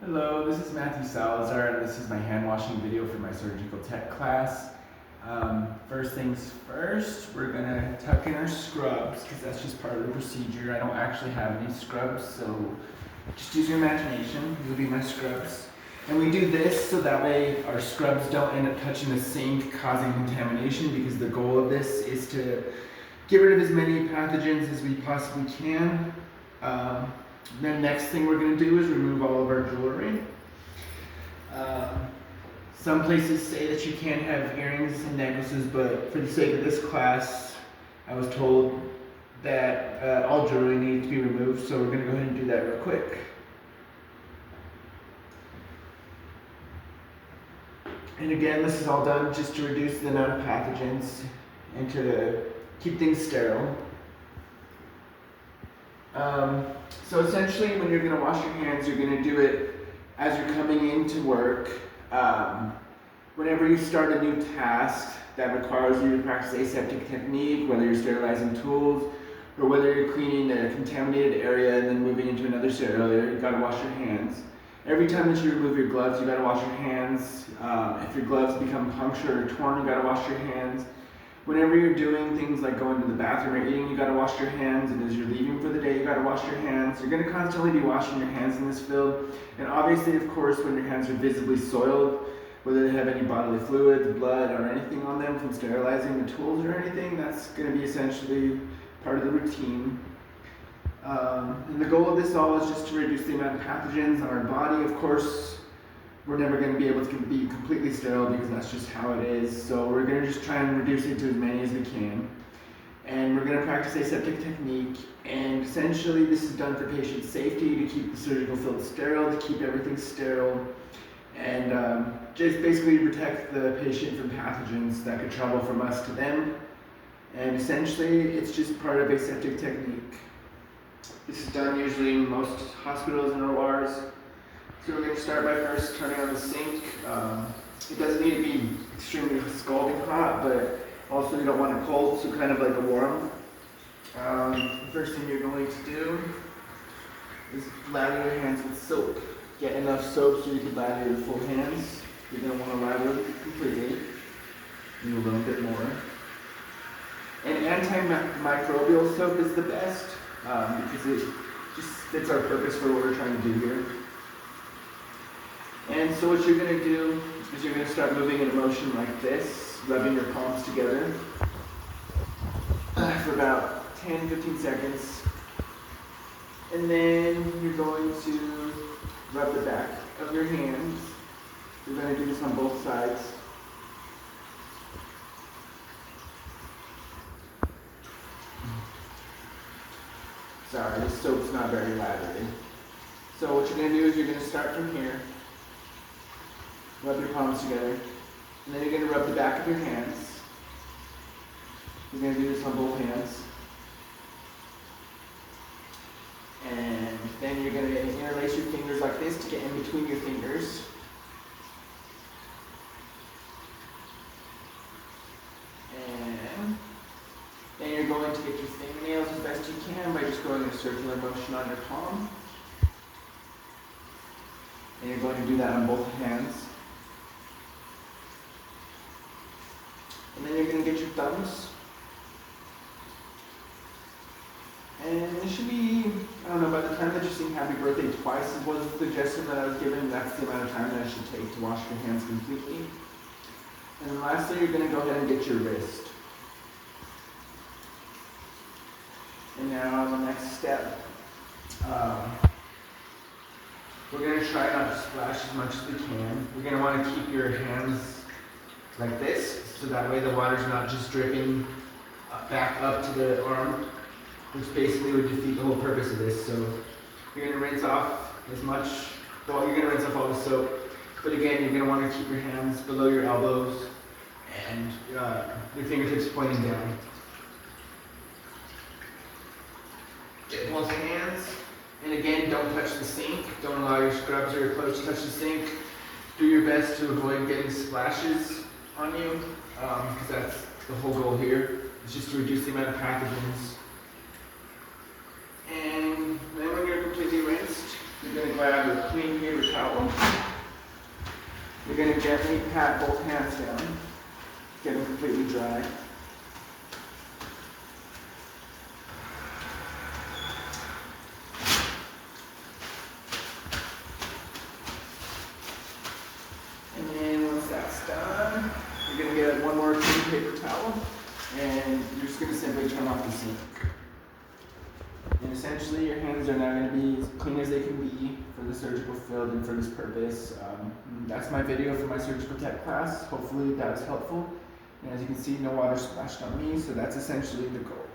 Hello, this is Matthew Salazar, and this is my hand washing video for my surgical tech class. First things first, we're gonna tuck in our scrubs because that's just part of the procedure. I don't actually have any scrubs, so just use your imagination. These will be my scrubs. And we do this so that way our scrubs don't end up touching the sink, causing contamination, because the goal of this is to get rid of as many pathogens as we possibly can. The next thing we're going to do is remove all of our jewelry. Some places say that you can't have earrings and necklaces, but for the sake of this class, I was told that all jewelry needs to be removed, so we're going to go ahead and do that real quick. And again, this is all done just to reduce the amount of pathogens and to keep things sterile. So essentially, when you're going to wash your hands, you're going to do it as you're coming into work. Whenever you start a new task that requires you to practice aseptic technique, whether you're sterilizing tools or whether you're cleaning a contaminated area and then moving into another sterile area, you've got to wash your hands. Every time that you remove your gloves, you've got to wash your hands. If your gloves become punctured or torn, you've got to wash your hands. Whenever you're doing things like going to the bathroom or eating, you gotta wash your hands, and as you're leaving for the day, you gotta wash your hands. You're gonna constantly be washing your hands in this field, and obviously, of course, when your hands are visibly soiled, whether they have any bodily fluids, blood, or anything on them from sterilizing the tools or anything, that's gonna be essentially part of the routine. And the goal of this all is just to reduce the amount of pathogens on our body. Of course, we're never going to be able to be completely sterile because that's just how it is. So we're going to just try and reduce it to as many as we can. And we're going to practice aseptic technique. And essentially this is done for patient safety, to keep the surgical field sterile, to keep everything sterile, and just basically protect the patient from pathogens that could travel from us to them. And essentially it's just part of aseptic technique. This is done usually in most hospitals and ORs. So we're going to start by first turning on the sink. It doesn't need to be extremely scalding hot, but also you don't want it cold, so kind of like a warm. The first thing you're going to do is lather your hands with soap. Get enough soap so you can lather your full hands. You're going to want to lather it completely. Do a little bit more. And antimicrobial soap is the best because it just fits our purpose for what we're trying to do here. And so what you're going to do is you're going to start moving in a motion like this, rubbing your palms together for about 10-15 seconds. And then you're going to rub the back of your hands. You're going to do this on both sides. Sorry, this soap's not very lathery. So what you're going to do is you're going to start from here. Rub your palms together, and then you're going to rub the back of your hands. You're going to do this on both hands. And then you're going to interlace your fingers like this to get in between your fingers. And then you're going to get your fingernails as best you can by just going in a circular motion on your palm. And you're going to do that on both hands. And then you're going to get your thumbs. And it should be, I don't know, by the time that you sing Happy Birthday twice was the suggestion that I was given. That's the amount of time that it should take to wash your hands completely. And then lastly, you're going to go ahead and get your wrist. And now on the next step, we're going to try not to splash as much as we can. We're going to want to keep your hands like this, so that way the water's not just dripping back up to the arm, which basically would defeat the whole purpose of this. So you're going to rinse off as much, well, you're going to rinse off all the soap, but again, you're going to want to keep your hands below your elbows and your fingertips pointing down. Get both hands, and again, don't touch the sink. Don't allow your scrubs or your clothes to touch the sink. Do your best to avoid getting splashes on you, because that's the whole goal here. It's just to reduce the amount of pathogens. And then when you're completely rinsed, you're going to grab clean paper towel. You're going to gently pat both hands down, get them completely dry. And then once that's done, you're going to get one more clean paper towel, and you're just going to simply turn off the sink. And essentially your hands are now going to be as clean as they can be for the surgical field and for this purpose. That's my video for my surgical tech class. Hopefully that was helpful. And as you can see, no water splashed on me, so that's essentially the goal.